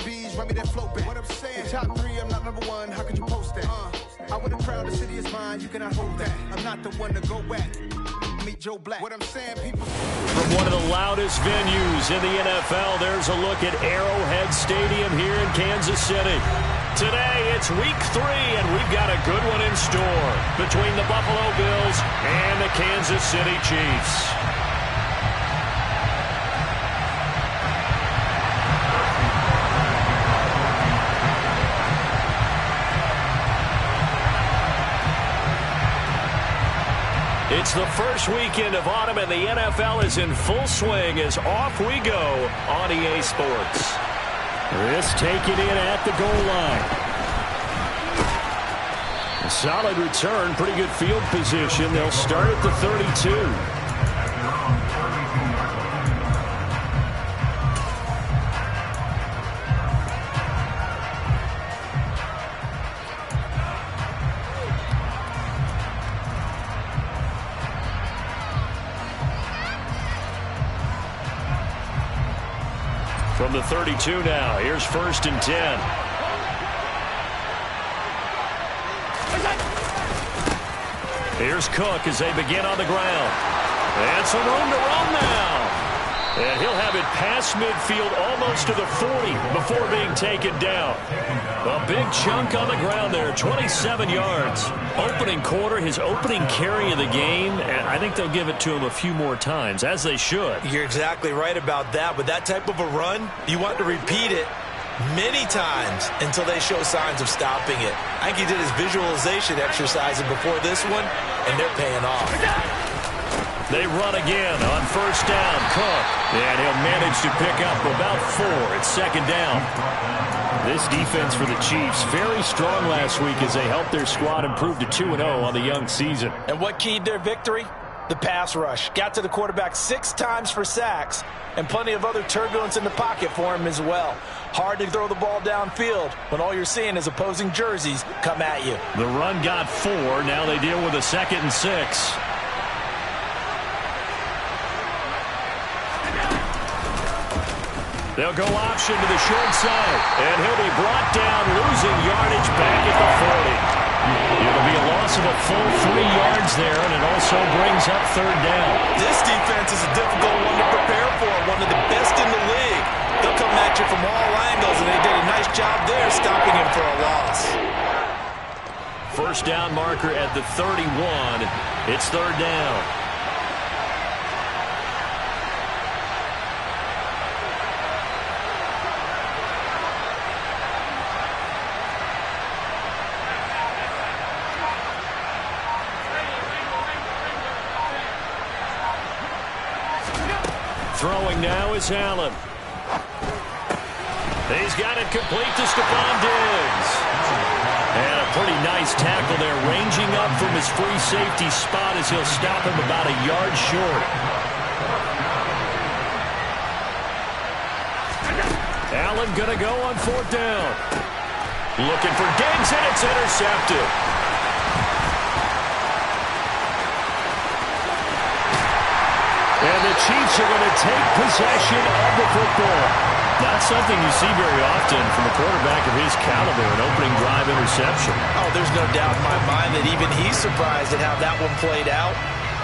Billy B's, run me that flow back. What I'm saying, top 3, I'm not number 1. How could you post that? I would have proud the city is mine. You cannot hold that. I'm not the one to go back. Meet Joe Black. What I'm saying, people. From one of the loudest venues in the NFL, there's a look at Arrowhead Stadium here in Kansas City. Today, it's week 3, and we've got a good one in store between the Buffalo Bills and the Kansas City Chiefs. It's the first weekend of autumn, and the NFL is in full swing as off we go on EA Sports. This taken in at the goal line. A solid return, pretty good field position. They'll start at the 32. From the 32 now, here's 1st and 10. Here's Cook as they begin on the ground. And some room to run now. And he'll have it past midfield almost to the 40 before being taken down. A big chunk on the ground there, 27 yards. Opening quarter, his opening carry of the game, and I think they'll give it to him a few more times, as they should. You're exactly right about that. With that type of a run, you want to repeat it many times until they show signs of stopping it. I think he did his visualization exercise before this one, and they're paying off. They run again on 1st down. Cook, and he'll manage to pick up about 4. It's 2nd down. This defense for the Chiefs, very strong last week as they helped their squad improve to 2-0 on the young season. And what keyed their victory? The pass rush. Got to the quarterback 6 times for sacks, and plenty of other turbulence in the pocket for him as well. Hard to throw the ball downfield when all you're seeing is opposing jerseys come at you. The run got 4. Now they deal with a 2nd and 6. They'll go option to the short side, and he'll be brought down, losing yardage back at the 40. It'll be a loss of a full 3 yards there, and it also brings up 3rd down. This defense is a difficult one to prepare for, one of the best in the league. They'll come at you from all angles, and they did a nice job there stopping him for a loss. 1st down marker at the 31. It's 3rd down. Throwing now is Allen. He's got it complete to Stephon Diggs. And a pretty nice tackle there, ranging up from his free safety spot as he'll stop him about a yard short. Allen going to go on 4th down. Looking for Diggs, and it's intercepted. And the Chiefs are going to take possession of the football. Not something you see very often from a quarterback of his caliber, an opening drive interception. Oh, there's no doubt in my mind that even he's surprised at how that one played out.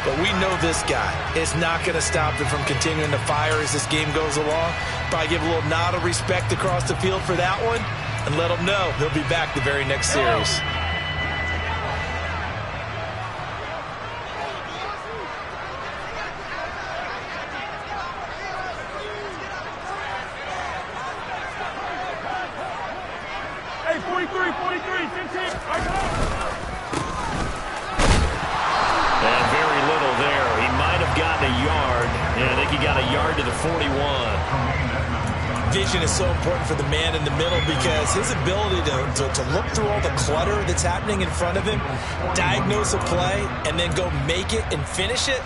But we know this guy is not going to stop him from continuing to fire as this game goes along. Probably give a little nod of respect across the field for that one and let him know he'll be back the very next series. And very little there. He might have gotten a yard. And I think he got a yard to the 41. Vision is so important for the man in the middle because his ability to look through all the clutter that's happening in front of him, diagnose a play, and then go make it and finish it,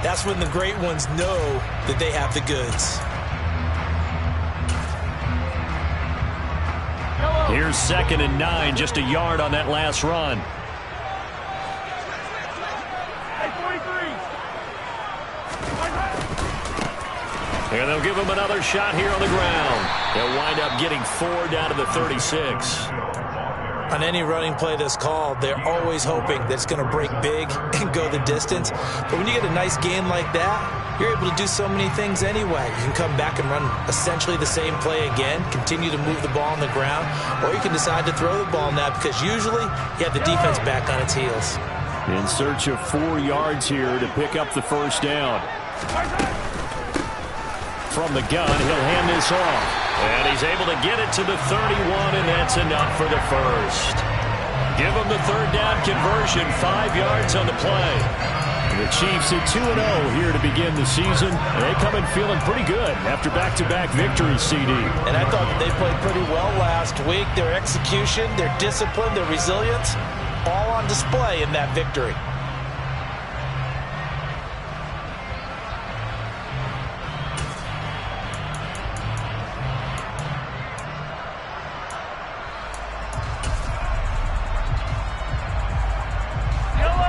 that's when the great ones know that they have the goods. Here's 2nd and 9, just a yard on that last run. And they'll give him another shot here on the ground. They'll wind up getting 4 down to the 36. On any running play that's called, they're always hoping that it's going to break big and go the distance. But when you get a nice gain like that, you're able to do so many things anyway. You can come back and run essentially the same play again, continue to move the ball on the ground, or you can decide to throw the ball now because usually you have the defense back on its heels. In search of 4 yards here to pick up the first down. From the gun, he'll hand this off. And he's able to get it to the 31, and that's enough for the first. Give him the third down conversion, 5 yards on the play. The Chiefs at 2-0 here to begin the season. They come in feeling pretty good after back-to-back victories, CD. And I thought that they played pretty well last week. Their execution, their discipline, their resilience, all on display in that victory.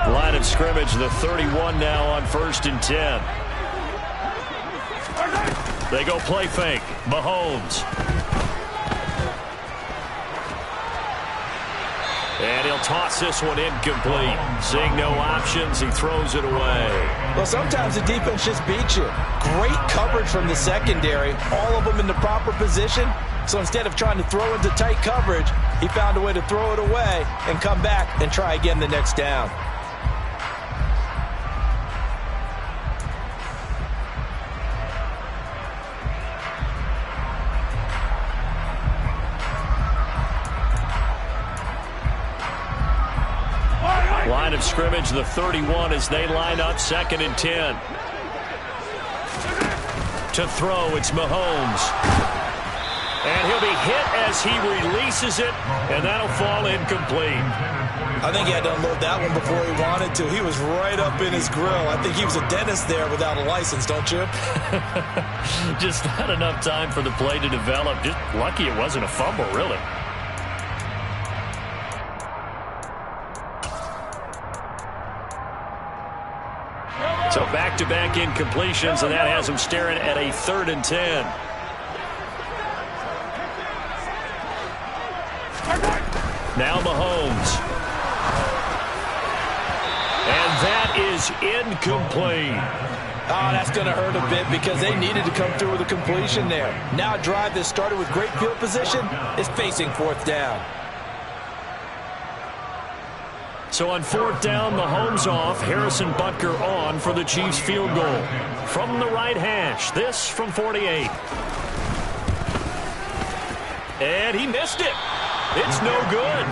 Line of scrimmage, the 31 now on 1st and 10. They go play fake. Mahomes. And he'll toss this one incomplete. Seeing no options, he throws it away. Well, sometimes the defense just beats you. Great coverage from the secondary. All of them in the proper position. So instead of trying to throw into tight coverage, he found a way to throw it away and come back and try again the next down. Line of scrimmage, the 31 as they line up 2nd and 10. To throw, it's Mahomes. And he'll be hit as he releases it, and that'll fall incomplete. I think he had to unload that one before he wanted to. He was right up in his grill. I think he was a dentist there without a license, don't you? Just not enough time for the play to develop. Just lucky it wasn't a fumble, really. So back-to-back incompletions, and that has him staring at a 3rd and 10. Now Mahomes. And that is incomplete. Oh, that's going to hurt a bit because they needed to come through with a completion there. Now a drive that started with great field position is facing 4th down. So on 4th down, Mahomes off, Harrison Butker on for the Chiefs field goal. From the right hash, this from 48. And he missed it. It's no good.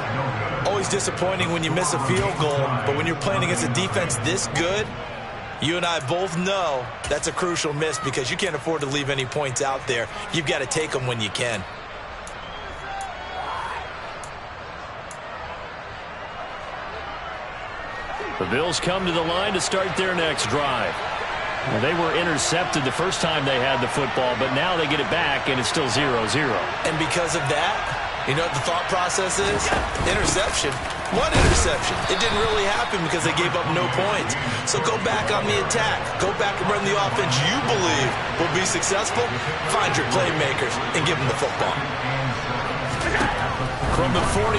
Always disappointing when you miss a field goal, but when you're playing against a defense this good, you and I both know that's a crucial miss because you can't afford to leave any points out there. You've got to take them when you can. The Bills come to the line to start their next drive. Well, they were intercepted the first time they had the football, but now they get it back, and it's still 0-0. And because of that, you know what the thought process is? Interception. What interception? It didn't really happen because they gave up no points. So go back on the attack. Go back and run the offense you believe will be successful. Find your playmakers and give them the football. From the 41,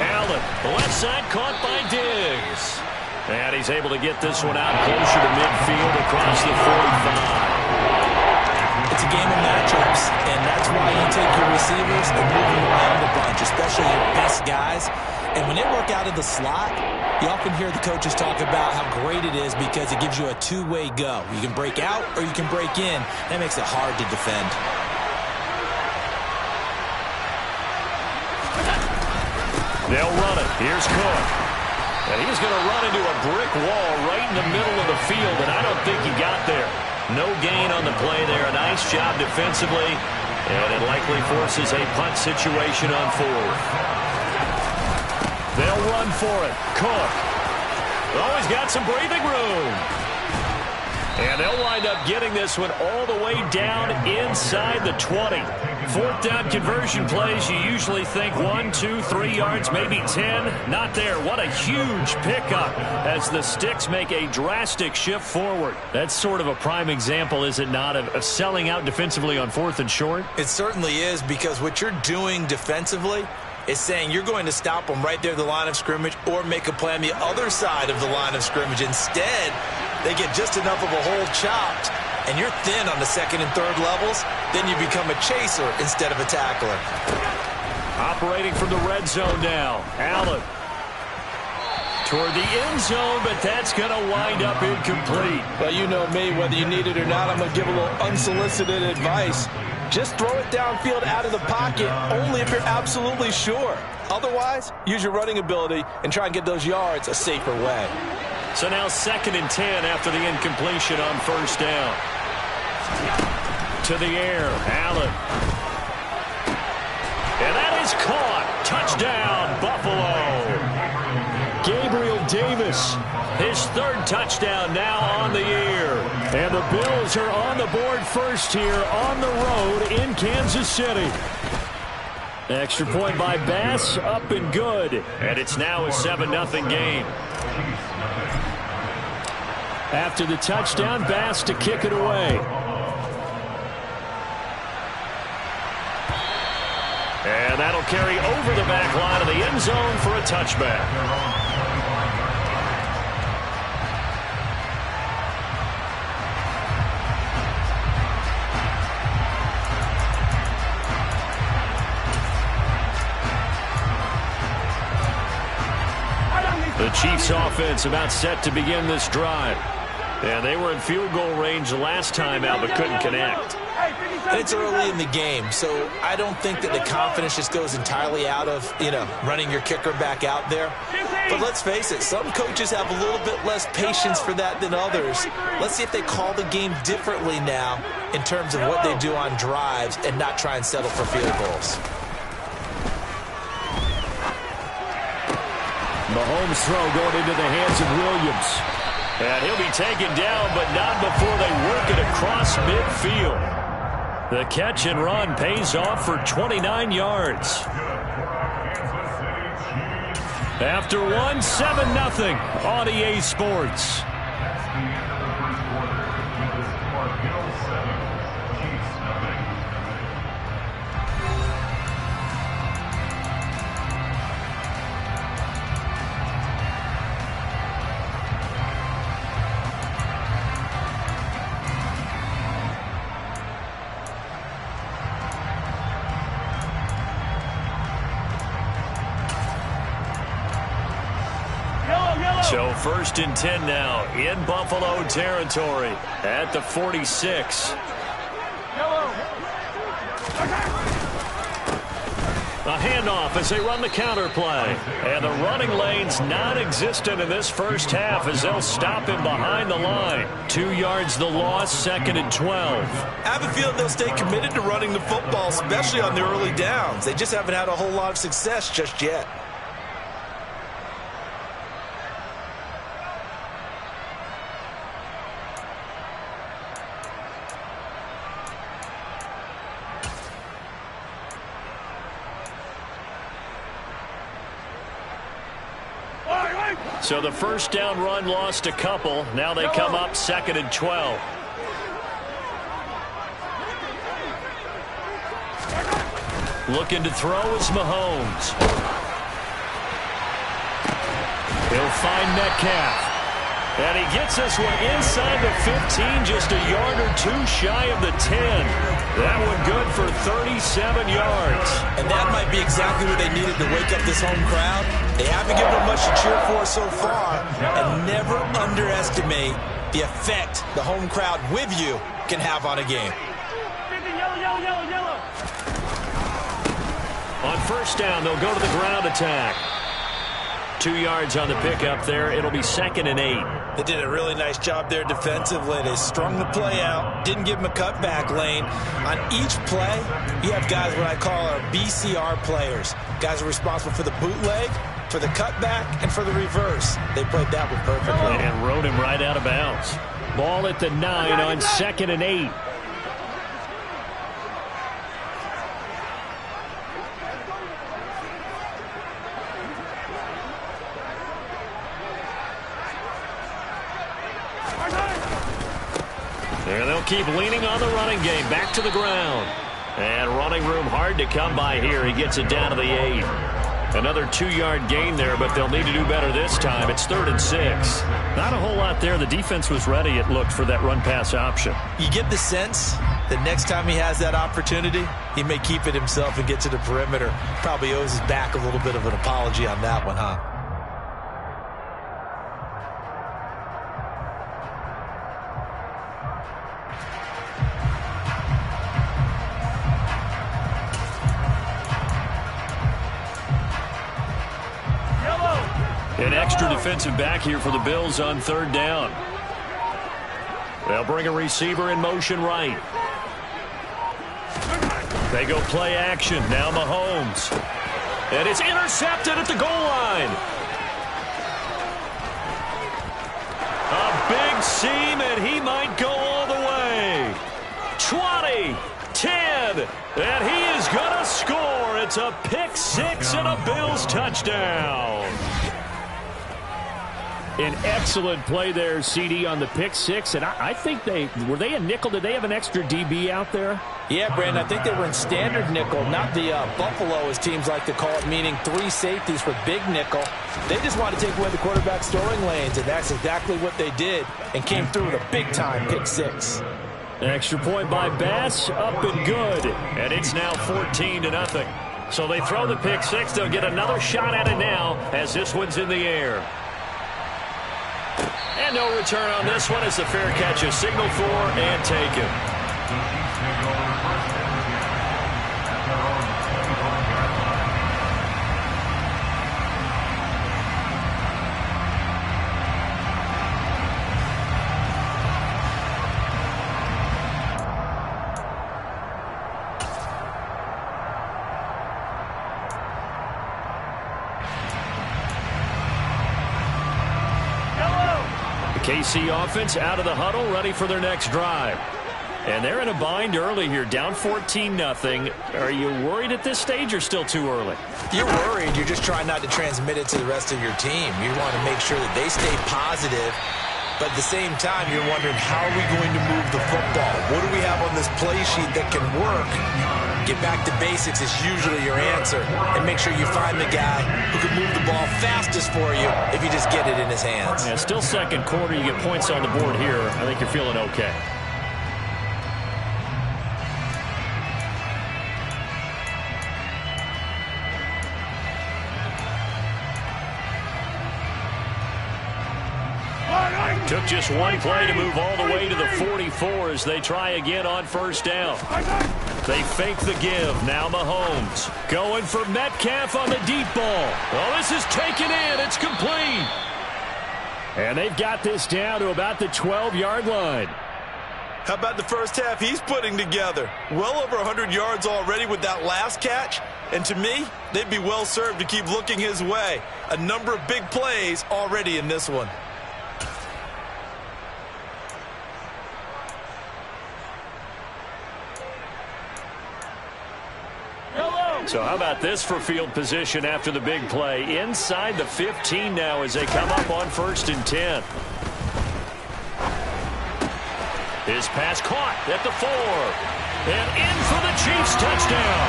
Allen, the left side caught by Diggs. And he's able to get this one out closer to midfield across the 45. It's a game of matchups, and that's why you take your receivers and move them around a bunch, especially your best guys. And when they work out of the slot, you often hear the coaches talk about how great it is because it gives you a two-way go. You can break out or you can break in. That makes it hard to defend. They'll run it. Here's Cook. And he's going to run into a brick wall right in the middle of the field, and I don't think he got there. No gain on the play there. A nice job defensively, and it likely forces a punt situation on 4th. They'll run for it. Cook. Oh, he's got some breathing room. And they'll wind up getting this one all the way down inside the 20. Fourth down conversion plays, you usually think 1, 2, 3 yards, maybe 10. Not there. What a huge pickup as the Sticks make a drastic shift forward. That's sort of a prime example, is it not, of selling out defensively on 4th and short? It certainly is, because what you're doing defensively is saying you're going to stop them right there at the line of scrimmage or make a play on the other side of the line of scrimmage. Instead, they get just enough of a hole chopped, and you're thin on the 2nd and 3rd levels, then you become a chaser instead of a tackler. Operating from the red zone now. Allen toward the end zone, but that's going to wind up incomplete. Well, you know me, whether you need it or not, I'm going to give a little unsolicited advice. Just throw it downfield out of the pocket, only if you're absolutely sure. Otherwise, use your running ability and try and get those yards a safer way. So now 2nd and 10 after the incompletion on 1st down. To the air, Allen. And that is caught. Touchdown, Buffalo. Gabriel Davis, his 3rd touchdown now on the year. And the Bills are on the board first here on the road in Kansas City. Extra point by Bass, up and good. And it's now a 7-0 game. After the touchdown, Bass to kick it away. And that'll carry over the back line of the end zone for a touchback. The Chiefs offense about set to begin this drive. And they were in field goal range the last time out, but couldn't connect. And it's early in the game, so I don't think that the confidence just goes entirely out of, running your kicker back out there. But let's face it, some coaches have a little bit less patience for that than others. Let's see if they call the game differently now in terms of what they do on drives and not try and settle for field goals. Mahomes' throw going into the hands of Williams. And he'll be taken down, but not before they work it across midfield. The catch and run pays off for 29 yards. After one, 7-0 on EA Sports. So 1st and 10 now in Buffalo territory at the 46. A handoff as they run the counter play. And the running lane's non-existent in this first half as they'll stop him behind the line. 2 yards the loss, 2nd and 12. I have a feeling they'll stay committed to running the football, especially on the early downs. They just haven't had a whole lot of success just yet. So the first down run lost a couple. Now they come up 2nd and 12. Looking to throw is Mahomes. He'll find Metcalf. And he gets this one inside the 15, just a yard or two shy of the 10. That one good for 37 yards. And that might be exactly what they needed to wake up this home crowd. They haven't given them much to cheer for so far. And never underestimate the effect the home crowd with you can have on a game. On first down, they'll go to the ground attack. 2 yards on the pickup there. It'll be 2nd and 8. They did a really nice job there defensively. They strung the play out, didn't give them a cutback lane. On each play, you have guys what I call our BCR players. Guys are responsible for the bootleg, for the cutback, and for the reverse. They played that one perfectly. And rode him right out of bounds. Ball at the 9 on 2nd and 8. And they'll keep leaning on the running game. Back to the ground. And running room hard to come by here. He gets it down to the 8. Another 2-yard gain there, but they'll need to do better this time. It's 3rd and 6. Not a whole lot there. The defense was ready, it looked, for that run-pass option. You get the sense that next time he has that opportunity, he may keep it himself and get to the perimeter. Probably owes his back a little bit of an apology on that one, huh? An extra defensive back here for the Bills on 3rd down. They'll bring a receiver in motion right. They go play action. Now Mahomes. And it's intercepted at the goal line. A big seam, and he might go all the way. 20, 10, and he is going to score. It's a pick 6 and a Bills touchdown. An excellent play there, CD, on the pick 6. And I think were they a nickel? Did they have an extra DB out there? Yeah, Brandon, I think they were in standard nickel, not the Buffalo, as teams like to call it, meaning 3 safeties for big nickel. They just want to take away the quarterback's throwing lanes, and that's exactly what they did, and came through with a big-time pick 6. Extra point by Bass, up and good. And it's now 14-0. So they throw the pick 6. They'll get another shot at it now as this one's in the air. And no return on this one as the fair catch is signaled for and taken. KC offense out of the huddle, ready for their next drive. And they're in a bind early here, down 14-0. Are you worried at this stage or still too early? You're worried. You're just trying not to transmit it to the rest of your team. You want to make sure that they stay positive. But at the same time, you're wondering, how are we going to move the football? What do we have on this play sheet that can work? Get back to basics is usually your answer. And make sure you find the guy who can move the ball fastest for you if you just get it in his hands. Yeah, still second quarter. You get points on the board here. I think you're feeling okay. Took just one play to move all the way to the 44 as they try again on 1st down. They fake the give. Now Mahomes going for Metcalf on the deep ball. Well, this is taken in. It's complete. And they've got this down to about the 12-yard line. How about the first half he's putting together? Well over 100 yards already with that last catch. And to me, they'd be well served to keep looking his way. A number of big plays already in this one. So how about this for field position after the big play? Inside the 15 now as they come up on 1st and 10. His pass caught at the 4. And in for the Chiefs touchdown.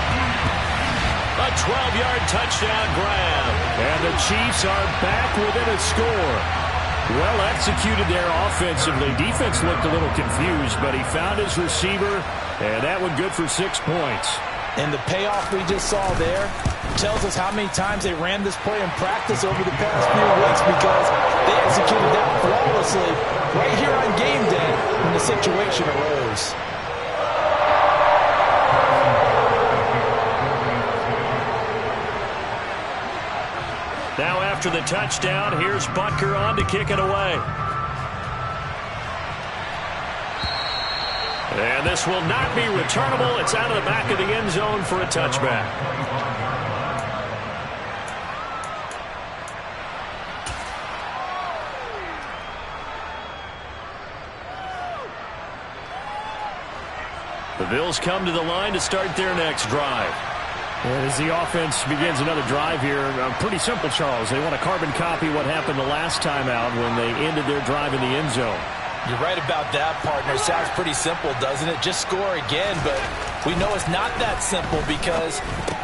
A 12-yard touchdown grab. And the Chiefs are back within a score. Well executed there offensively. Defense looked a little confused, but he found his receiver, and that one good for 6 points. And the payoff we just saw there tells us how many times they ran this play in practice over the past few weeks, because they executed that flawlessly right here on game day when the situation arose. Now after the touchdown, here's Butker on to kick it away. And this will not be returnable. It's out of the back of the end zone for a touchback. The Bills come to the line to start their next drive. And as the offense begins another drive here, pretty simple, Charles. They want to carbon copy what happened the last time out when they ended their drive in the end zone. You're right about that, partner. Sounds pretty simple, doesn't it? Just score again, but we know it's not that simple because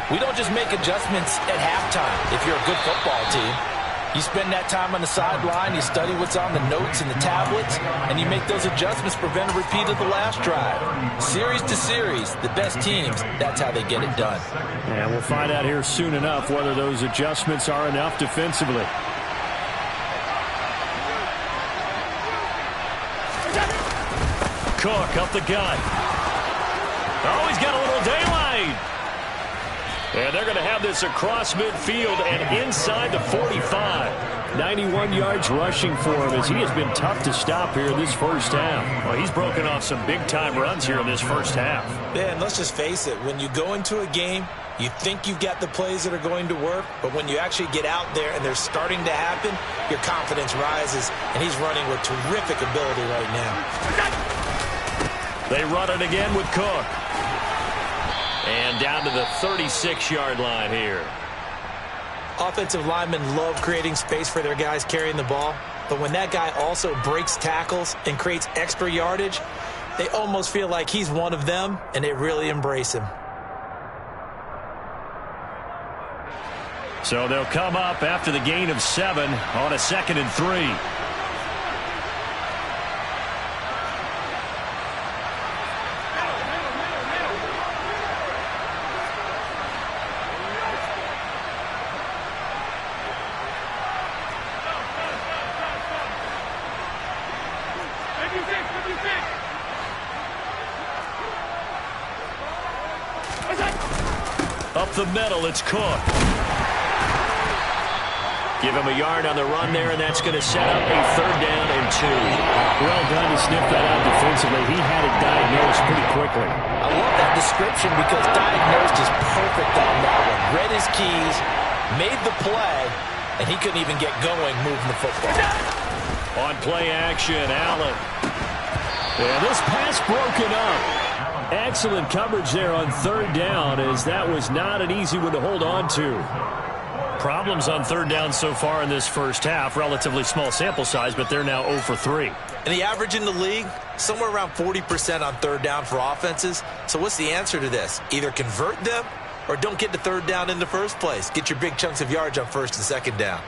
we don't just make adjustments at halftime if you're a good football team. You spend that time on the sideline, you study what's on the notes and the tablets, and you make those adjustments to prevent a repeat of the last drive. Series to series, the best teams, that's how they get it done. And we'll find out here soon enough whether those adjustments are enough defensively. Cook up the gut. Oh, he's got a little daylight. And they're going to have this across midfield and inside the 45. 91 yards rushing for him as he has been tough to stop here in this first half. Well, he's broken off some big-time runs here in this first half. Yeah, and let's just face it. When you go into a game, you think you've got the plays that are going to work, but when you actually get out there and they're starting to happen, your confidence rises, and he's running with terrific ability right now. They run it again with Cook. And down to the 36-yard line here. Offensive linemen love creating space for their guys carrying the ball, but when that guy also breaks tackles and creates extra yardage, they almost feel like he's one of them, and they really embrace him. So they'll come up after the gain of 7 on a 2nd and 3. Up the middle, it's Cook. Give him a yard on the run there, and that's going to set up a 3rd down and 2. Well done to sniff that out defensively. He had it diagnosed pretty quickly. I love that description because diagnosed is perfect on that one. Read his keys, made the play, and he couldn't even get going moving the football. On play action, Allen. And this pass broken up. Excellent coverage there on 3rd down, as that was not an easy one to hold on to. Problems on 3rd down so far in this first half. Relatively small sample size, but they're now 0 for 3. And the average in the league, somewhere around 40% on 3rd down for offenses. So what's the answer to this? Either convert them or don't get the 3rd down in the first place. Get your big chunks of yards on 1st and 2nd down.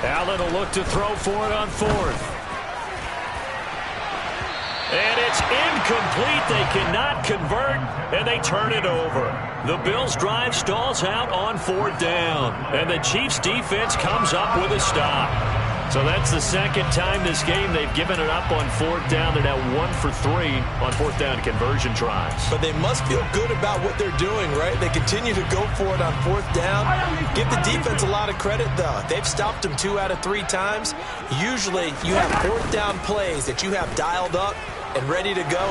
Allen will look to throw for it on 4th. And it's incomplete. They cannot convert, and they turn it over. The Bills' drive stalls out on 4th down, and the Chiefs' defense comes up with a stop. So that's the 2nd time this game they've given it up on 4th down. They're now 1 for 3 on 4th down conversion tries. But they must feel good about what they're doing, right? They continue to go for it on 4th down. Give the defense a lot of credit, though. They've stopped them 2 out of 3 times. Usually you have 4th down plays that you have dialed up and ready to go.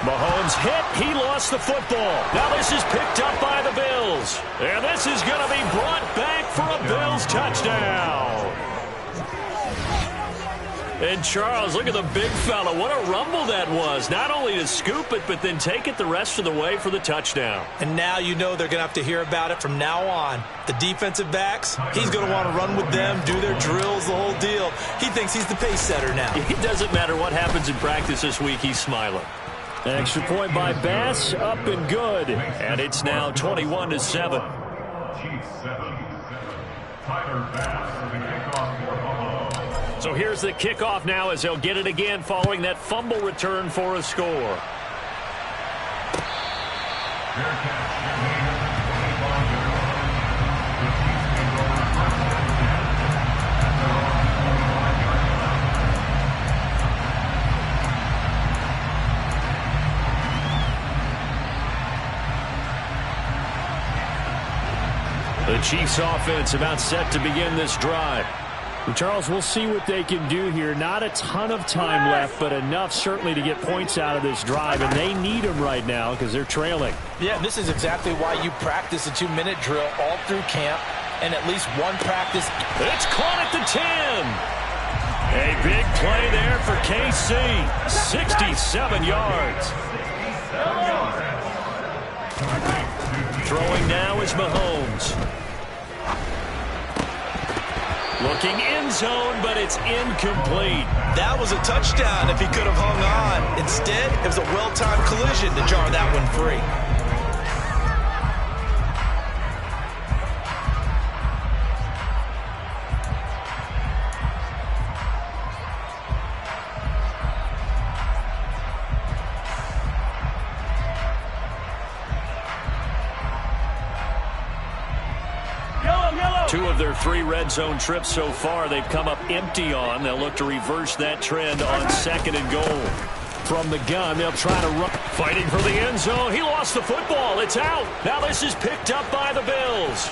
Mahomes hit. He lost the football. Now this is picked up by the Bills. And this is going to be brought back for a Bills touchdown. And Charles, look at the big fella. What a rumble that was. Not only to scoop it, but then take it the rest of the way for the touchdown. And now you know they're going to have to hear about it from now on. The defensive backs, he's going to want to run with them, do their drills, the whole deal. He thinks he's the pace setter now. It doesn't matter what happens in practice this week. He's smiling. An extra point by Bass, up and good. And it's now 21-7. Chiefs 7. Tyler Bass, the kickoff for Buffalo. So here's the kickoff now as they'll get it again following that fumble return for a score. The Chiefs offense about set to begin this drive. And Charles, we'll see what they can do here. Not a ton of time left, but enough certainly to get points out of this drive, and they need them right now because they're trailing. Yeah, this is exactly why you practice a 2-minute drill all through camp and at least one practice. It's caught at the 10. A big play there for KC. 67 yards. Throwing now is Mahomes. Looking end zone, but it's incomplete. That was a touchdown if he could have hung on. Instead, it was a well-timed collision to jar that one free. Two of their 3 red zone trips so far, they've come up empty on. They'll look to reverse that trend on 2nd and goal. From the gun, they'll try to run. Fighting for the end zone. He lost the football. It's out. Now this is picked up by the Bills.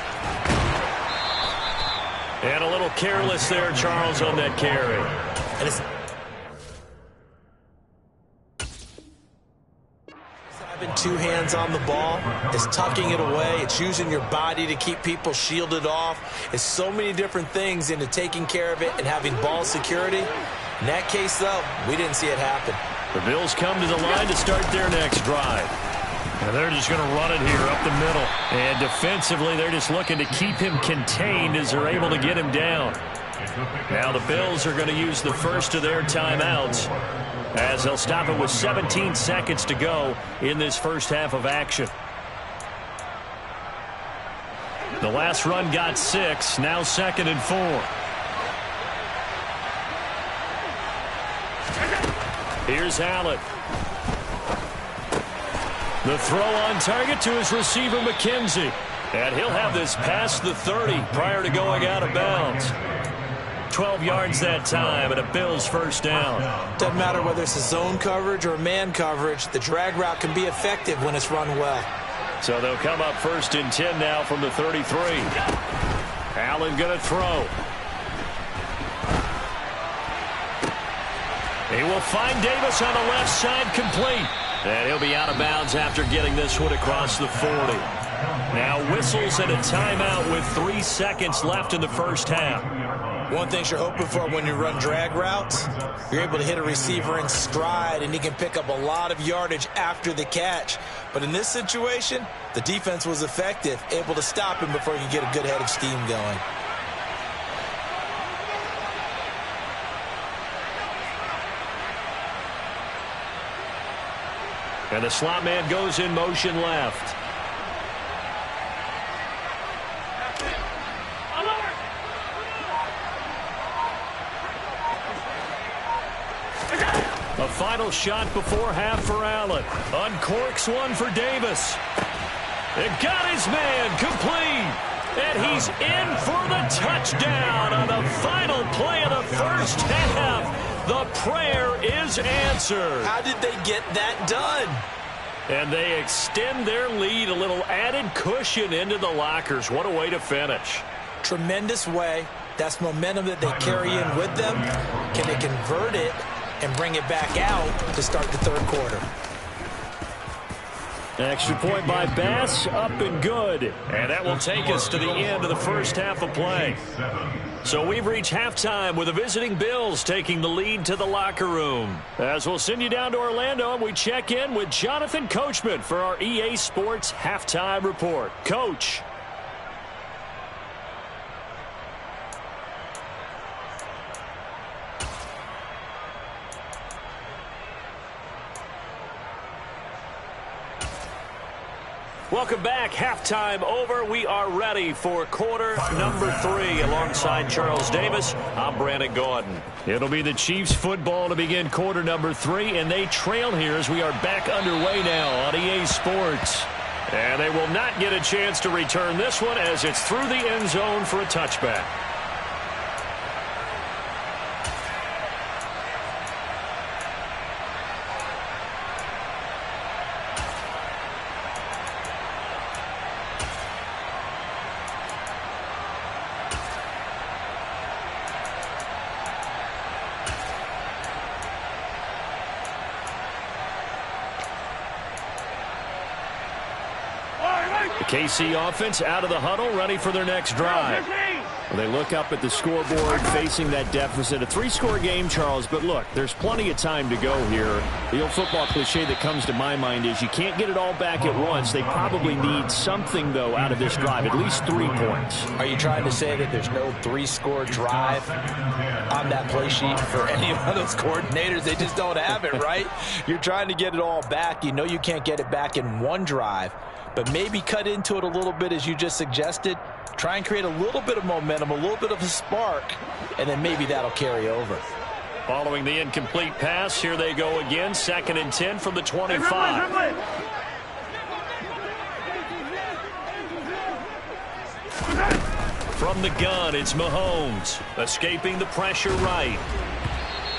And a little careless there, Charles, on that carry. And it's having 2 hands on the ball. It's tucking it away. It's using your body to keep people shielded off. It's so many different things into taking care of it and having ball security. In that case, though, we didn't see it happen. The Bills come to the line to start their next drive. And they're just going to run it here up the middle. And defensively, they're just looking to keep him contained as they're able to get him down. Now the Bills are going to use the first of their timeouts as they'll stop it with 17 seconds to go in this first half of action. The last run got 6, now 2nd and 4. Here's Allen. The throw on target to his receiver, McKenzie. And he'll have this past the 30 prior to going out of bounds. 12 yards that time and a Bills first down. Doesn't matter whether it's a zone coverage or man coverage, the drag route can be effective when it's run well. So they'll come up 1st and 10 now from the 33. Allen going to throw. He will find Davis on the left side, complete. And he'll be out of bounds after getting this one across the 40. Now whistles and a timeout with 3 seconds left in the first half. One thing you're hoping for when you run drag routes, you're able to hit a receiver in stride, and he can pick up a lot of yardage after the catch. But in this situation, the defense was effective, able to stop him before he could get a good head of steam going. And the slot man goes in motion left. A final shot before half for Allen. Uncorks one for Davis. It got his man complete. And he's in for the touchdown on the final play of the first half. The prayer is answered. How did they get that done? And they extend their lead, a little added cushion into the lockers. What a way to finish. Tremendous way. That's momentum that they carry in with them. Can they convert it and bring it back out to start the third quarter? Extra point by Bass, up and good. And that will take us to the end of the first half of play. So we've reached halftime with the visiting Bills taking the lead to the locker room. As we'll send you down to Orlando, and we check in with Jonathan Coachman for our EA Sports Halftime Report. Coach. Welcome back. Halftime over. We are ready for quarter number 3. Alongside Charles Davis, I'm Brandon Gaudin. It'll be the Chiefs football to begin quarter number 3, and they trail here as we are back underway now on EA Sports. And they will not get a chance to return this one as it's through the end zone for a touchback. The KC offense out of the huddle, ready for their next drive. Well, they look up at the scoreboard facing that deficit. A 3-score game, Charles, but look, there's plenty of time to go here. The old football cliche that comes to my mind is you can't get it all back at once. They probably need something, though, out of this drive, at least 3 points. Are you trying to say that there's no 3-score drive on that play sheet for any of those coordinators? They just don't have it, right? You're trying to get it all back. You know you can't get it back in one drive, but maybe cut into it a little bit as you just suggested. Try and create a little bit of momentum, a little bit of a spark, and then maybe that'll carry over. Following the incomplete pass, here they go again. 2nd and 10 from the 25. From the gun, it's Mahomes, escaping the pressure right.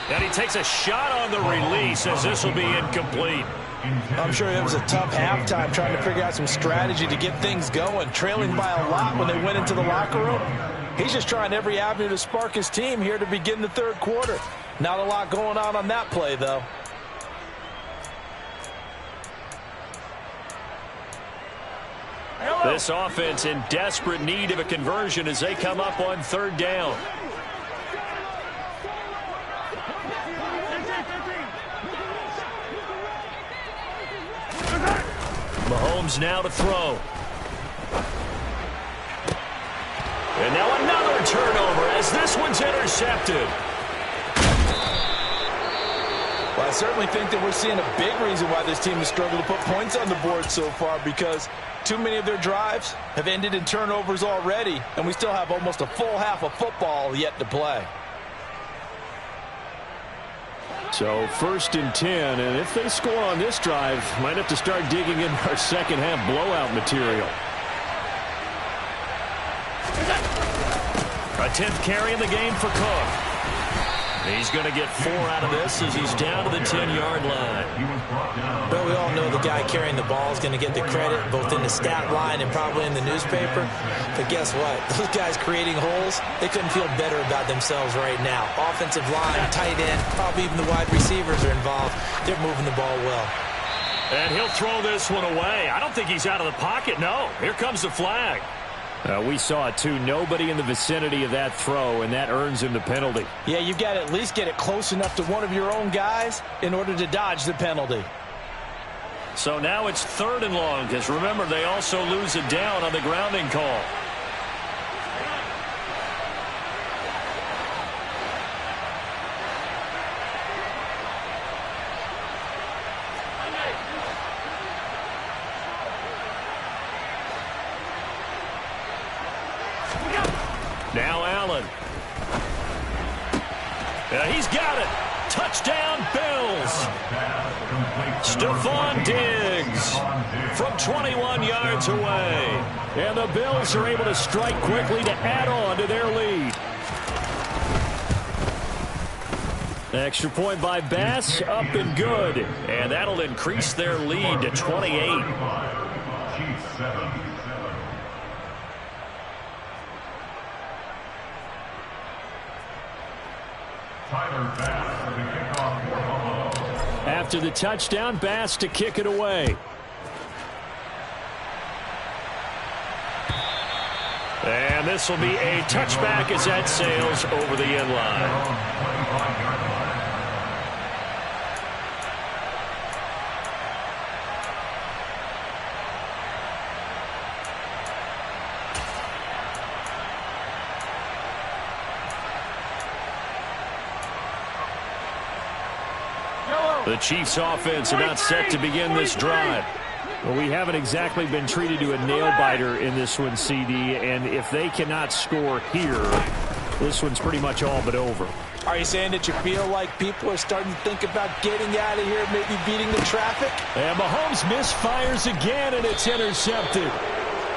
And he takes a shot on the release as this will be incomplete. I'm sure it was a tough halftime trying to figure out some strategy to get things going. Trailing by a lot when they went into the locker room. He's just trying every avenue to spark his team here to begin the 3rd quarter. Not a lot going on that play, though. This offense in desperate need of a conversion as they come up on 3rd down. Mahomes now to throw. And now another turnover as this one's intercepted. Well, I certainly think that we're seeing a big reason why this team has struggled to put points on the board so far, because too many of their drives have ended in turnovers already, and we still have almost a full half of football yet to play. So 1st and 10, and if they score on this drive, might have to start digging in our second half blowout material. A 10th carry in the game for Cook. He's going to get 4 out of this as he's down to the 10-yard line. But we all know the guy carrying the ball is going to get the credit both in the stat line and probably in the newspaper. But guess what? Those guys creating holes, they couldn't feel better about themselves right now. Offensive line, tight end, probably even the wide receivers are involved. They're moving the ball well. And he'll throw this one away. I don't think he's out of the pocket. No, here comes the flag. We saw it, too. Nobody in the vicinity of that throw, and that earns him the penalty. Yeah, you've got to at least get it close enough to one of your own guys in order to dodge the penalty. So now it's 3rd and long, because remember, they also lose it down on the grounding call. Now Allen. Yeah, he's got it. Touchdown, Bills. Stephon Diggs from 21 yards away. And the Bills are able to strike quickly to add on to their lead. Extra point by Bass, up and good. And that'll increase their lead to 28. After the touchdown, Bass to kick it away. And this will be a touchback as that sails over the end line. The Chiefs offense about set to begin this drive. Well, we haven't exactly been treated to a nail-biter in this one, CD, and if they cannot score here, this one's pretty much all but over. Are you saying that you feel like people are starting to think about getting out of here, maybe beating the traffic? And Mahomes misfires again, and it's intercepted.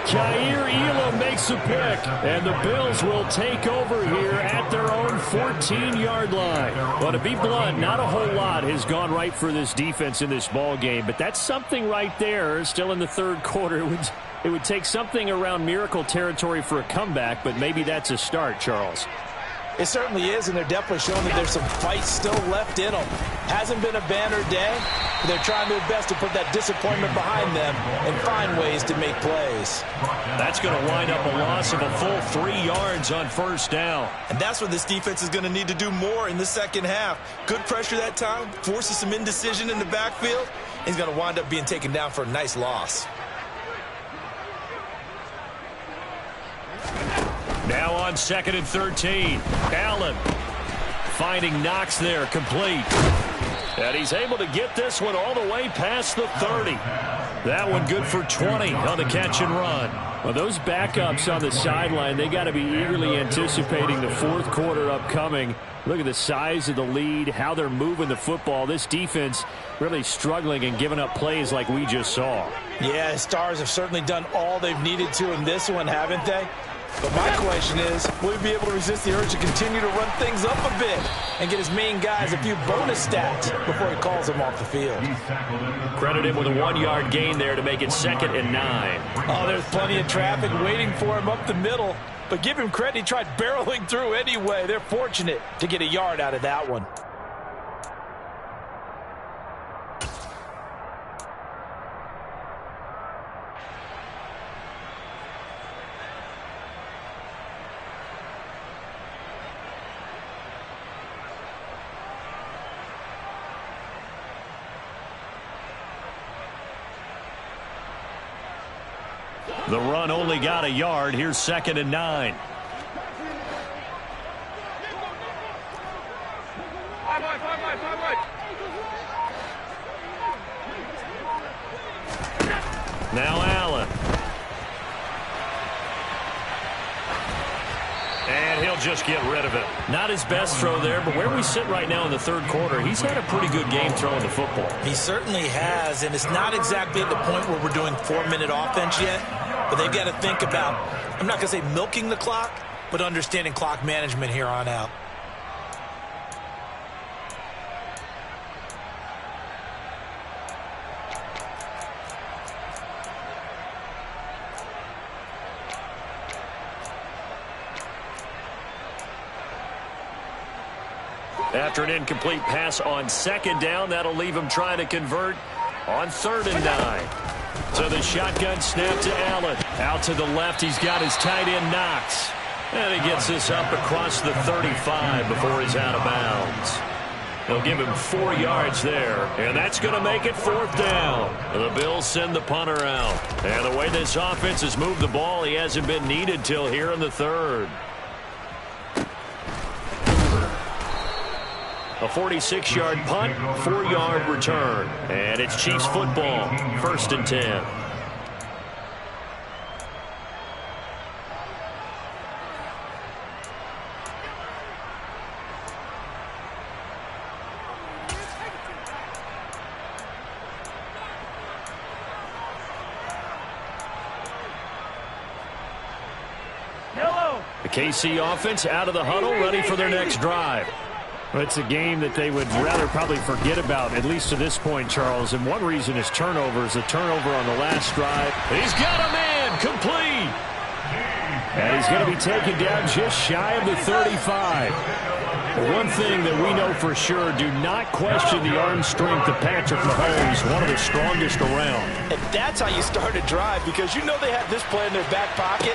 Jair Elam makes a pick, and the Bills will take over here at their own 14-yard line. Well, to be blunt, not a whole lot has gone right for this defense in this ball game, but that's something right there. Still in the 3rd quarter, it would take something around miracle territory for a comeback, but maybe that's a start, Charles. It certainly is, and they're definitely showing that there's some fight still left in them. Hasn't been a banner day, but they're trying their best to put that disappointment behind them and find ways to make plays. That's going to wind up a loss of a full 3 yards on first down. And that's what this defense is going to need to do more in the second half. Good pressure that time, forces some indecision in the backfield. He's going to wind up being taken down for a nice loss. Now on 2nd and 13. Allen finding Knox there, complete. And he's able to get this one all the way past the 30. That one good for 20 on the catch and run. Well, those backups on the sideline, they got to be eagerly anticipating the fourth quarter upcoming. Look at the size of the lead, how they're moving the football. This defense really struggling and giving up plays like we just saw. Yeah, Stars have certainly done all they've needed to in this one, haven't they? But my question is, will he be able to resist the urge to continue to run things up a bit and get his main guys a few bonus stats before he calls them off the field? Credit him with a 1-yard gain there to make it 2nd and 9. Oh, there's plenty of traffic waiting for him up the middle. But give him credit, he tried barreling through anyway. They're fortunate to get a yard out of that one. The run only got a yard. Here's 2nd and 9. Now Allen. And he'll just get rid of it. Not his best throw there, but where we sit right now in the third quarter, he's had a pretty good game throwing the football. He certainly has, and it's not exactly at the point where we're doing 4-minute offense yet. But they've got to think about, I'm not going to say milking the clock, but understanding clock management here on out. After an incomplete pass on 2nd down, that'll leave him trying to convert on 3rd and 9. So the shotgun snap to Allen. Out to the left, he's got his tight end Knox. And he gets this up across the 35 before he's out of bounds. They'll give him 4 yards there, and that's going to make it 4th down. The Bills send the punter out. And the way this offense has moved the ball, he hasn't been needed till here in the 3rd. A 46-yard punt, 4-yard return. And it's Chiefs football, 1st and 10. The KC offense out of the huddle, ready for their next drive. Well, it's a game that they would rather probably forget about, at least to this point, Charles. And one reason is turnovers. A turnover on the last drive. He's got a man, complete. And he's going to be taken down just shy of the 35. But one thing that we know for sure, do not question the arm strength of Patrick Mahomes, one of the strongest around. And that's how you start a drive, because you know they have this play in their back pocket,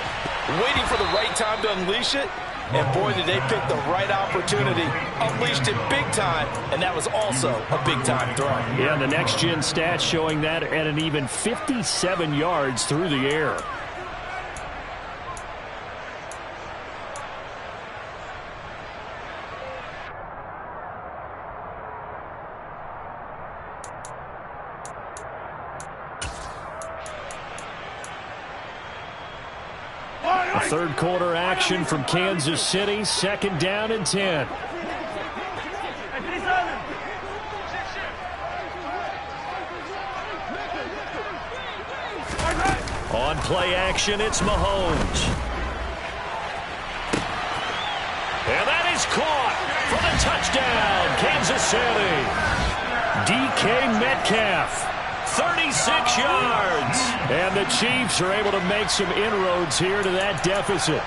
waiting for the right time to unleash it. And boy, did they pick the right opportunity. Unleashed it big time, and that was also a big-time throw. Yeah, the next-gen stats showing that at an even 57 yards through the air. Third quarter action from Kansas City. 2nd down and 10. On play action, it's Mahomes. And that is caught for the touchdown, Kansas City. DK Metcalf. 36 yards. And the Chiefs are able to make some inroads here to that deficit.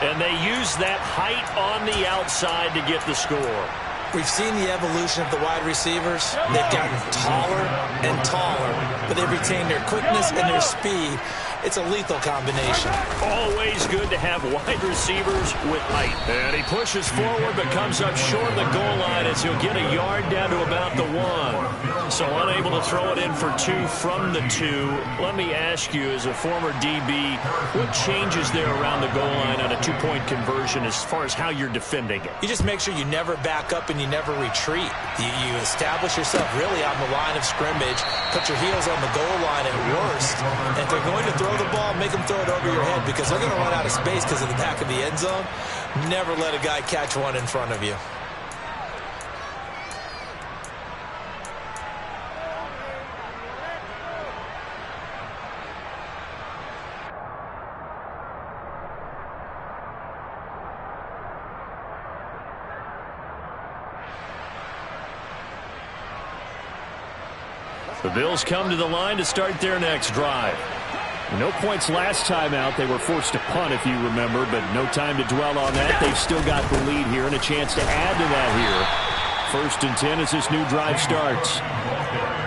And they use that height on the outside to get the score. We've seen the evolution of the wide receivers. They've gotten taller and taller, but they've retained their quickness and their speed. It's a lethal combination. Always good to have wide receivers with height. And he pushes forward but comes up short of the goal line as he'll get a yard down to about the 1. So unable to throw it in for 2 from the 2. Let me ask you, as a former DB, what changes there around the goal line on a 2-point conversion as far as how you're defending it? You just make sure you never back up and you never retreat. You establish yourself really on the line of scrimmage, put your heels on the goal line at worst. And if they're going to throw the ball, make them throw it over your head because they're going to run out of space because of the back of the end zone. Never let a guy catch one in front of you. The Bills come to the line to start their next drive. No points last time out. They were forced to punt, if you remember, but no time to dwell on that. They've still got the lead here and a chance to add to that here. 1st and 10 as this new drive starts.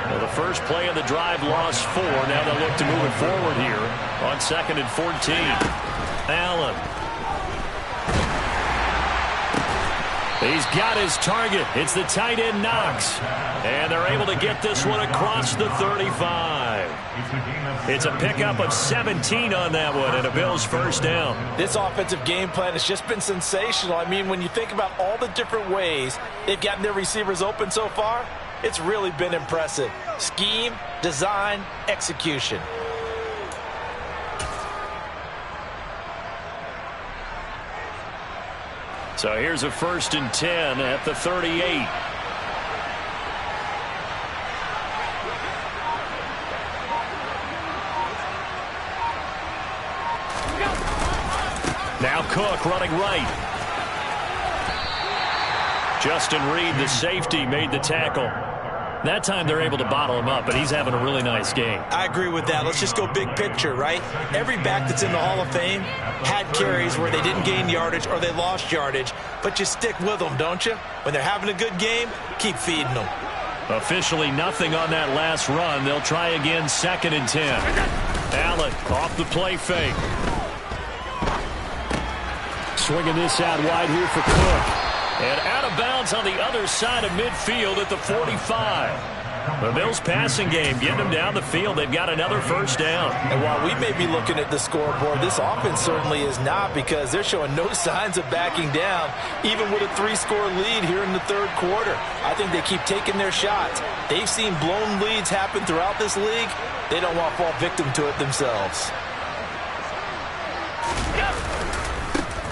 Well, the first play of the drive lost 4. Now they'll look to move it forward here on 2nd and 14. Allen. He's got his target. It's the tight end Knox. And they're able to get this one across the 35. It's a pickup of 17 on that one and a Bills first down. This offensive game plan has just been sensational. I mean, when you think about all the different ways they've gotten their receivers open so far, it's really been impressive. Scheme, design, execution. So here's a 1st and 10 at the 38. Now Cook running right. Justin Reed, the safety, made the tackle. That time they're able to bottle him up, but he's having a really nice game. I agree with that. Let's just go big picture, right? Every back that's in the Hall of Fame had carries where they didn't gain yardage or they lost yardage, but you stick with them, don't you? When they're having a good game, keep feeding them. Officially nothing on that last run. They'll try again 2nd and 10. Allen off the play fake. Swinging this out wide here for Cook. And out of bounds on the other side of midfield at the 45. The Bills passing game getting them down the field. They've got another first down. And while we may be looking at the scoreboard, this offense certainly is not because they're showing no signs of backing down, even with a 3-score lead here in the 3rd quarter. I think they keep taking their shots. They've seen blown leads happen throughout this league. They don't want to fall victim to it themselves.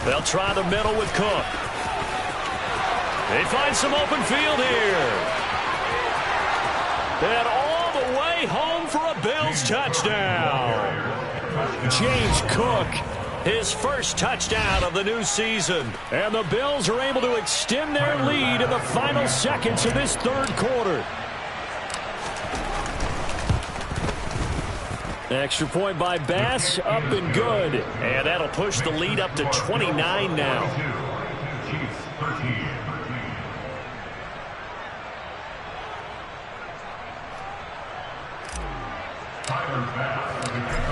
They'll try the middle with Cook. They find some open field here. And all the way home for a Bills touchdown. James Cook, his first touchdown of the new season. And the Bills are able to extend their lead in the final seconds of this 3rd quarter. Extra point by Bass, up and good. And that'll push the lead up to 29 now.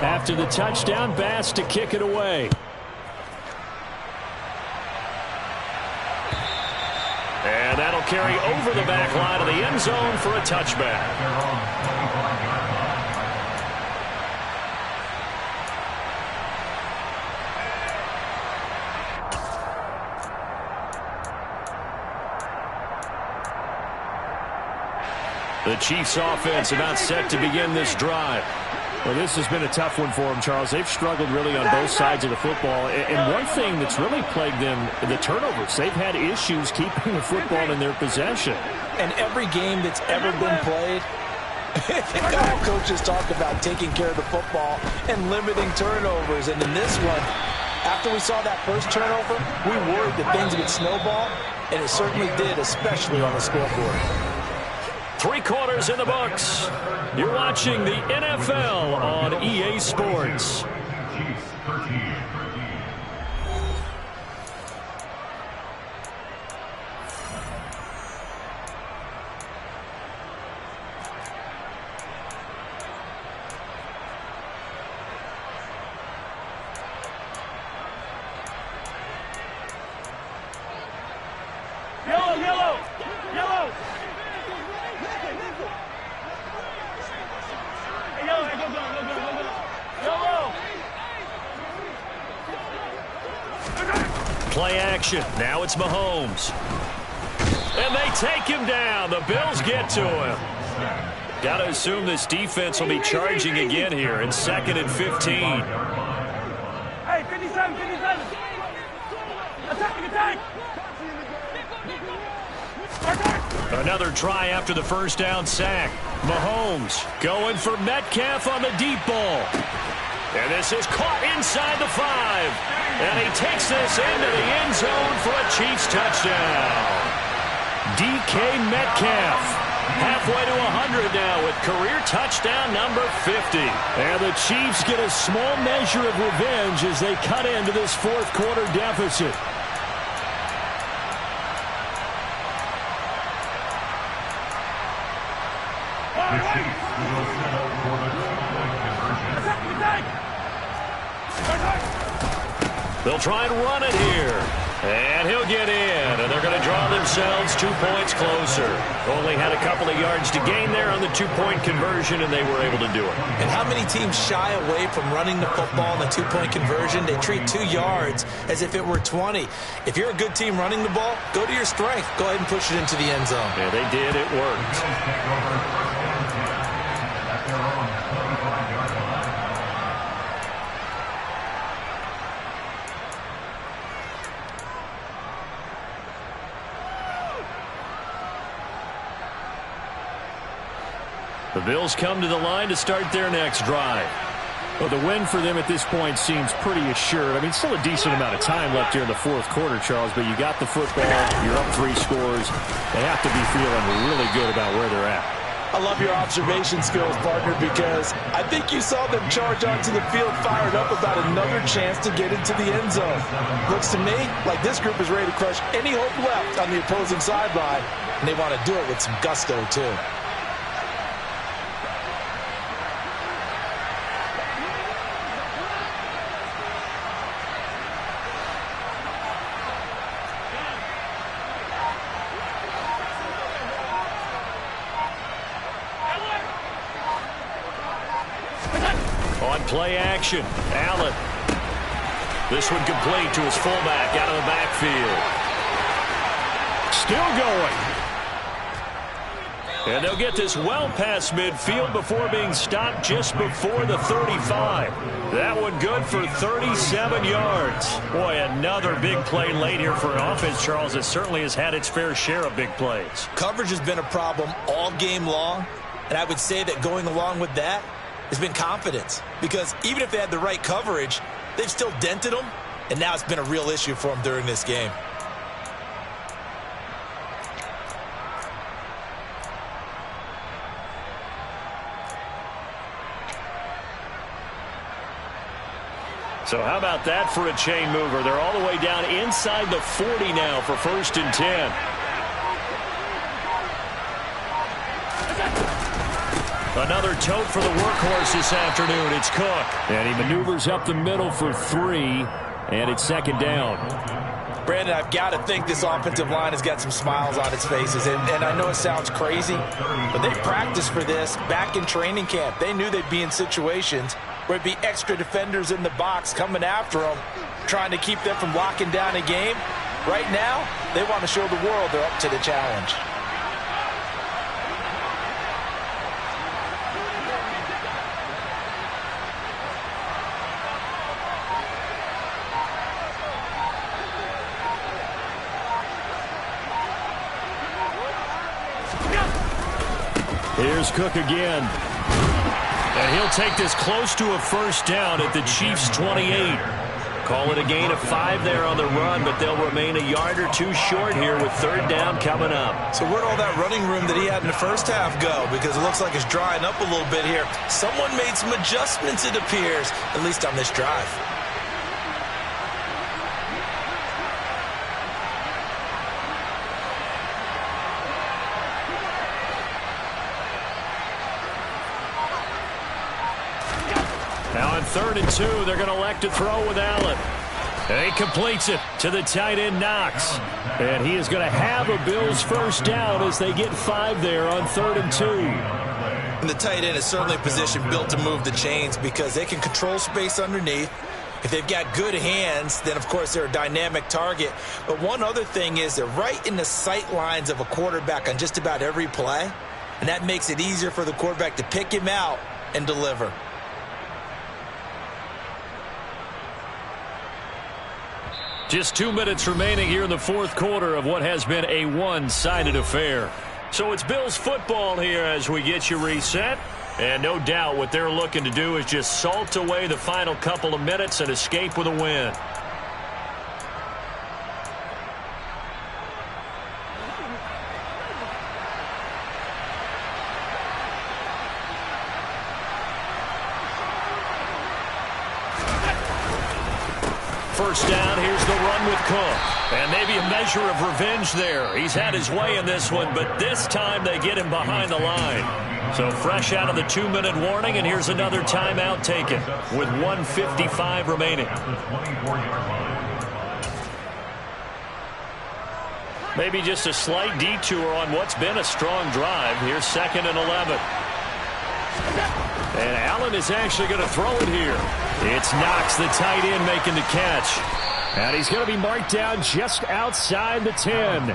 After the touchdown, Bass to kick it away. And that'll carry over the back line of the end zone for a touchback. The Chiefs offense about set to begin this drive. Well, this has been a tough one for them, Charles. They've struggled really on both sides of the football. And one thing that's really plagued them, the turnovers. They've had issues keeping the football in their possession. And every game that's ever been played, all coaches talk about taking care of the football and limiting turnovers. And in this one, after we saw that first turnover, we worried that things would snowball, and it certainly did, especially on the scoreboard. 3 quarters in the books. You're watching the NFL on EA Sports. play action. Now it's Mahomes. And they take him down. The Bills get to him. Got to assume this defense will be charging again here in 2nd and 15. Hey, 57, 57. Attack. Another try after the first down sack. Mahomes going for Metcalf on the deep ball. And this is caught inside the 5. And he takes this into the end zone for a Chiefs touchdown. DK Metcalf halfway to 100 now with career touchdown number 50. And the Chiefs get a small measure of revenge as they cut into this fourth quarter deficit. The Chiefs will set up for the two-point conversion. They'll try and run it here. And he'll get in. And they're going to draw themselves 2 points closer. Only had a couple of yards to gain there on the two-point conversion, and they were able to do it. And how many teams shy away from running the football in the two-point conversion? They treat 2 yards as if it were 20. If you're a good team running the ball, go to your strength. Go ahead and push it into the end zone. Yeah, they did. It worked. The Bills come to the line to start their next drive. Well, the win for them at this point seems pretty assured. I mean, still a decent amount of time left here in the fourth quarter, Charles, but you got the football, you're up 3 scores. They have to be feeling really good about where they're at. I love your observation skills, partner, because I think you saw them charge onto the field fired up about another chance to get into the end zone. Looks to me like this group is ready to crush any hope left on the opposing sideline, and they want to do it with some gusto, too. On play action, Allen. This one complete to his fullback out of the backfield. Still going. And they'll get this well past midfield before being stopped just before the 35. That one good for 37 yards. Boy, another big play late here for an offense, Charles, that certainly has had its fair share of big plays. Coverage has been a problem all game long, and I would say that going along with that has been confidence, because even if they had the right coverage, they've still dented them, and now it's been a real issue for them during this game. So how about that for a chain mover? They're all the way down inside the 40 now for 1st and 10. Another tote for the workhorse this afternoon. It's Cook. And he maneuvers up the middle for 3, and it's 2nd down. Brandon, I've got to think this offensive line has got some smiles on its faces. And I know it sounds crazy, but they practiced for this back in training camp. They knew they'd be in situations where it'd be extra defenders in the box coming after them, trying to keep them from locking down a game. Right now, they want to show the world they're up to the challenge. Here's Cook again. And he'll take this close to a 1st down at the Chiefs' 28. Call it a gain of 5 there on the run, but they'll remain a yard or 2 short here with 3rd down coming up. So where'd all that running room that he had in the first half go? Because it looks like it's drying up a little bit here. Someone made some adjustments, it appears, at least on this drive. Now on 3rd and 2, they're going to elect to throw with Allen. And he completes it to the tight end, Knox. And he is going to have a Bills 1st down as they get 5 there on 3rd and 2. And the tight end is certainly a position built to move the chains because they can control space underneath. If they've got good hands, then, of course, they're a dynamic target. But one other thing is they're right in the sight lines of a quarterback on just about every play, and that makes it easier for the quarterback to pick him out and deliver. Just 2 minutes remaining here in the fourth quarter of what has been a one-sided affair. So it's Bills football here as we get you reset. And no doubt what they're looking to do is just salt away the final couple of minutes and escape with a win. First down, here's the run with Comm. And maybe a measure of revenge there. He's had his way in this one, but this time they get him behind the line. So fresh out of the 2-minute warning, and here's another timeout taken with 1:55 remaining. Maybe just a slight detour on what's been a strong drive. Here's 2nd and 11. And Allen is actually going to throw it here. It's Knox, the tight end, making the catch. And he's going to be marked down just outside the 10.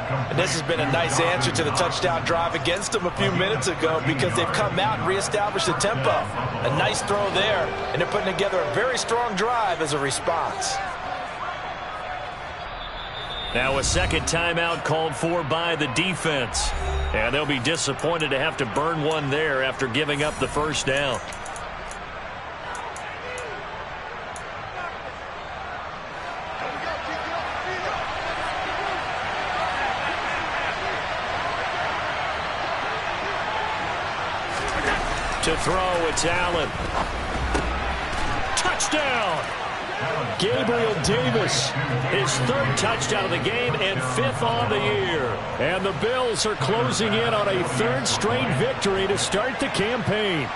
And this has been a nice answer to the touchdown drive against them a few minutes ago because they've come out and reestablished the tempo. A nice throw there, and they're putting together a very strong drive as a response. Now a second timeout called for by the defense. And they'll be disappointed to have to burn one there after giving up the first down. To throw, it's Allen. Touchdown! Gabriel Davis, his 3rd touchdown of the game and 5th on the year. And the Bills are closing in on a 3rd straight victory to start the campaign.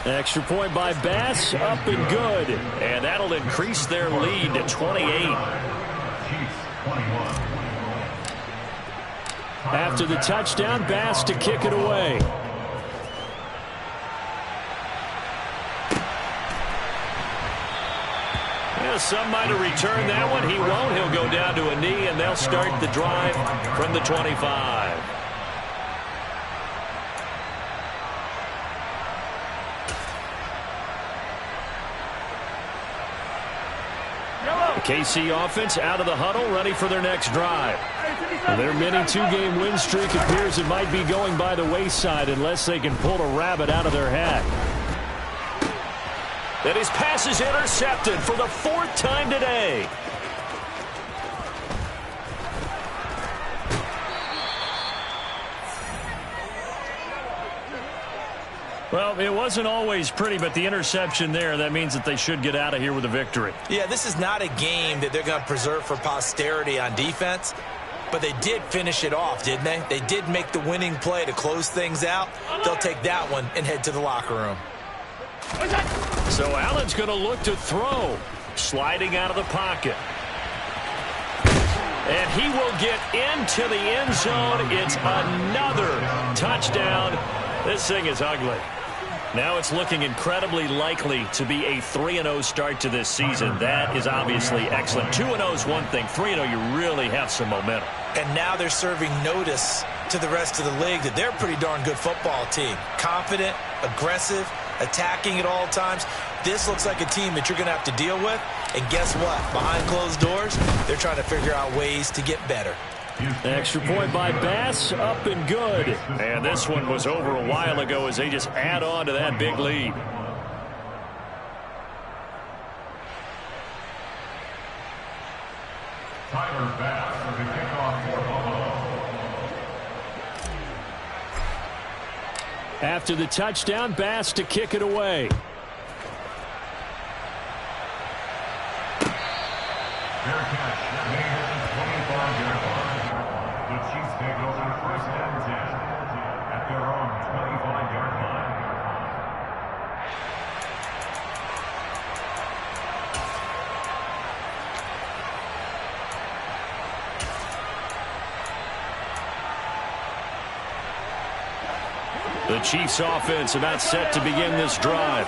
Extra point by Bass, up and good. And that'll increase their lead to 28. After the touchdown, Bass to kick it away. Yeah, some might have returned that one. He won't. He'll go down to a knee, and they'll start the drive from the 25. The KC offense out of the huddle, ready for their next drive. Their mini 2-game win streak appears it might be going by the wayside unless they can pull a rabbit out of their hat. And his pass is intercepted for the 4th time today. Well, it wasn't always pretty, but the interception there, that means that they should get out of here with a victory. Yeah, this is not a game that they're going to preserve for posterity on defense, but they did finish it off, didn't they? They did make the winning play to close things out. They'll take that one and head to the locker room. So Allen's going to look to throw, sliding out of the pocket. And he will get into the end zone. It's another touchdown. This thing is ugly. Now it's looking incredibly likely to be a 3-0 start to this season. That is obviously excellent. 2-0 is one thing. 3-0, you really have some momentum. And now they're serving notice to the rest of the league that they're a pretty darn good football team. Confident, aggressive, attacking at all times. This looks like a team that you're going to have to deal with. And guess what? Behind closed doors, they're trying to figure out ways to get better. Extra point by Bass, up and good. And this one was over a while ago as they just add on to that big lead. Tyler Bass for the kickoff for Buffalo. After the touchdown, Bass to kick it away. Fair catch made at the 25-yard line. The Chiefs take over 1st and 10 at their own 25-yard line. The Chiefs offense about set to begin this drive.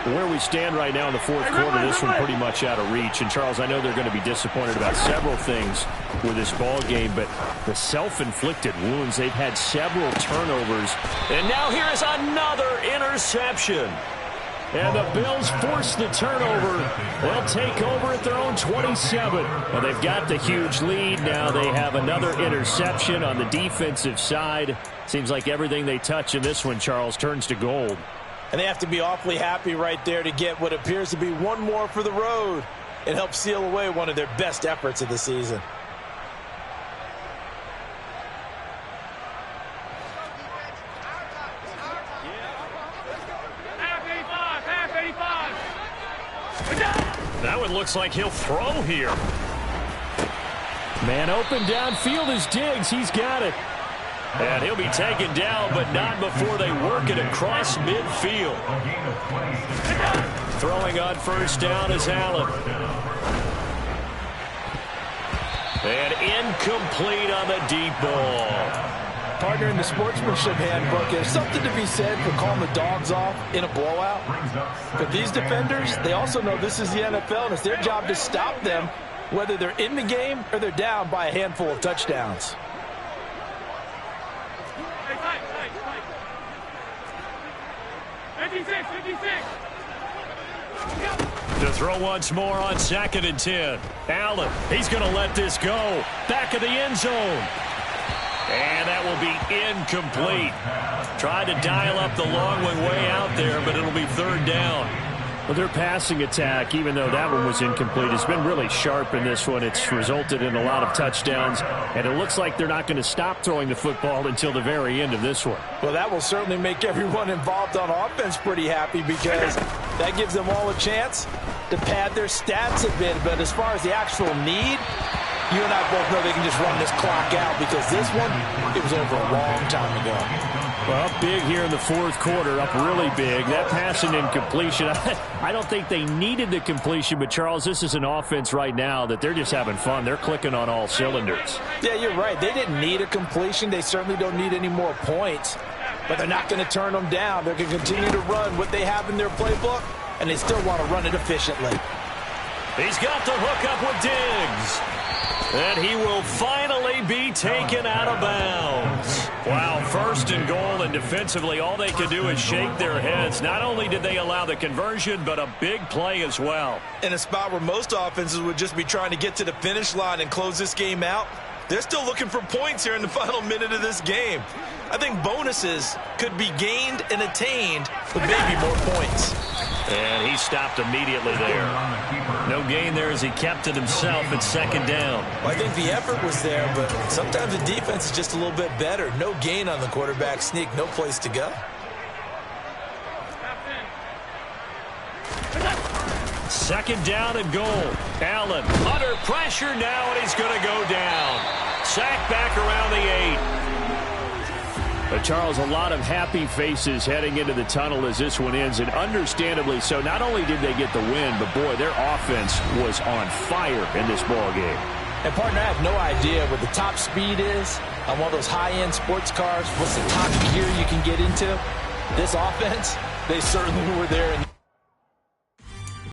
Where we stand right now in the fourth quarter, this one pretty much out of reach. And, Charles, I know they're going to be disappointed about several things with this ball game, but the self-inflicted wounds, they've had several turnovers. And now here is another interception. And the Bills force the turnover. They'll take over at their own 27. Well, they've got the huge lead. Now they have another interception on the defensive side. Seems like everything they touch in this one, Charles, turns to gold. And they have to be awfully happy right there to get what appears to be one more for the road. It helps seal away one of their best efforts of the season. That one looks like he'll throw here. Man open downfield is Diggs. He's got it. And he'll be taken down, but not before they work it across midfield. Throwing on first down is Allen. And incomplete on the deep ball. Partner, in the sportsmanship handbook, there's something to be said for calling the dogs off in a blowout. But these defenders, they also know this is the NFL, and it's their job to stop them, whether they're in the game or they're down by a handful of touchdowns. To throw once more on 2nd and 10. Allen, he's going to let this go. Back of the end zone. And that will be incomplete. Tried to dial up the long one way out there, but it'll be 3rd down. Well, their passing attack, even though that one was incomplete, has been really sharp in this one. It's resulted in a lot of touchdowns, and it looks like they're not going to stop throwing the football until the very end of this one. Well, that will certainly make everyone involved on offense pretty happy, because that gives them all a chance to pad their stats a bit. But as far as the actual need, you and I both know they can just run this clock out, because this one, it was over a long time ago. Well, up big here in the fourth quarter, up really big. That pass and incompletion, I don't think they needed the completion, but, Charles, this is an offense right now that they're just having fun. They're clicking on all cylinders. Yeah, you're right. They didn't need a completion. They certainly don't need any more points, but they're not going to turn them down. They're going to continue to run what they have in their playbook, and they still want to run it efficiently. He's got the hook up with Diggs. And he will finally be taken out of bounds. Wow, 1st and goal, and defensively all they could do is shake their heads. Not only did they allow the conversion, but a big play as well. In a spot where most offenses would just be trying to get to the finish line and close this game out, they're still looking for points here in the final minute of this game. I think bonuses could be gained and attained with maybe more points. And he stopped immediately there. No gain there as he kept it himself at 2nd down. Well, I think the effort was there, but sometimes the defense is just a little bit better. No gain on the quarterback sneak, no place to go. 2nd down and goal. Allen under pressure now, and he's going to go down. Sacked back around the 8. But, Charles, a lot of happy faces heading into the tunnel as this one ends, and understandably so. Not only did they get the win, but, boy, their offense was on fire in this ball game. And, partner, I have no idea what the top speed is on one of those high-end sports cars. What's the top gear you can get into? This offense, they certainly were there.